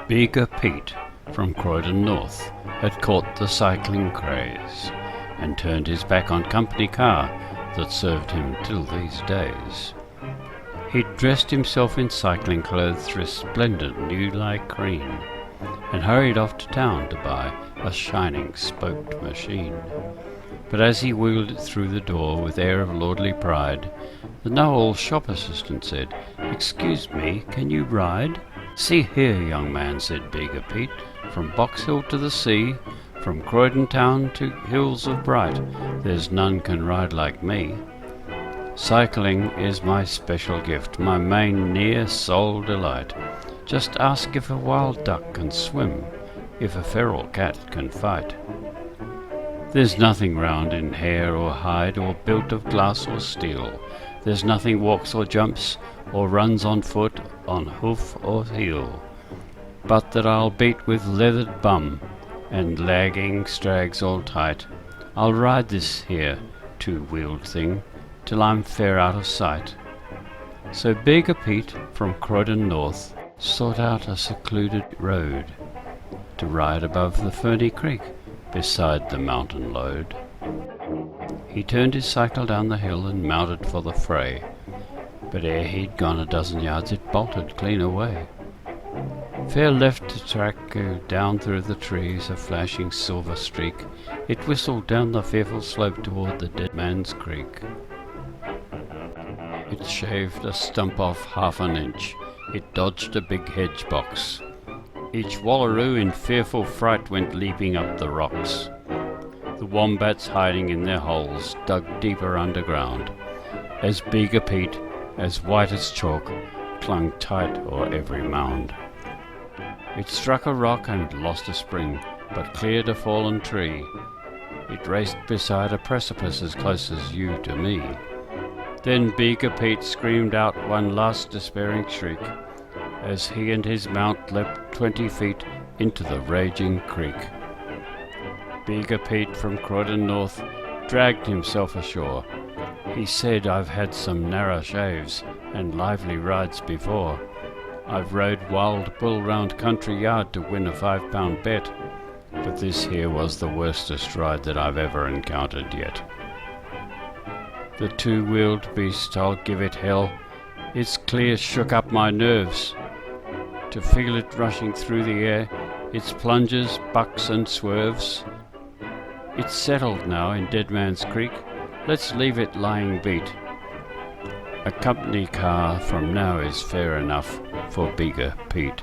Bega Pete from Croydon North had caught the cycling craze and turned his back on company car that served him till these days. He'd dressed himself in cycling clothes resplendent new like cream and hurried off to town to buy a shining spoked machine. But as he wheeled it through the door with air of lordly pride, the know-all shop assistant said, "Excuse me, can you ride?" "See here, young man," said Bega Pete, "from Box Hill to the sea, from Croydon town to Hills of Bright, there's none can ride like me. Cycling is my special gift, my main near sole delight. Just ask if a wild duck can swim, if a feral cat can fight. There's nothing round in hair or hide, or built of glass or steel. There's nothing walks or jumps, or runs on foot, on hoof or heel, but that I'll beat with leathered bum, and lagging strags all tight. I'll ride this here two-wheeled thing, till I'm fair out of sight." So Bega Pete from Croydon North sought out a secluded road to ride above the ferny creek beside the mountain lode. He turned his cycle down the hill and mounted for the fray, but ere he'd gone a dozen yards it bolted clean away. Fair left the track, down through the trees, a flashing silver streak. It whistled down the fearful slope toward the Dead Man's Creek. It shaved a stump off half an inch, it dodged a big hedge box. Each wallaroo in fearful fright went leaping up the rocks. The wombats hiding in their holes dug deeper underground, as Bega Pete, as white as chalk, clung tight o'er every mound. It struck a rock and lost a spring, but cleared a fallen tree. It raced beside a precipice as close as you to me. Then Bega Pete screamed out one last despairing shriek, as he and his mount leapt 20 feet into the raging creek. Bega Pete from Croydon North dragged himself ashore. He said, "I've had some narrow shaves and lively rides before. I've rode Wild Bull round Country Yard to win a £5 bet, but this here was the worstest ride that I've ever encountered yet. The two-wheeled beast, I'll give it hell, it's clear shook up my nerves. To feel it rushing through the air, its plunges, bucks and swerves. It's settled now in Dead Man's Creek, let's leave it lying beat. A company car from now is fair enough for Bega Pete."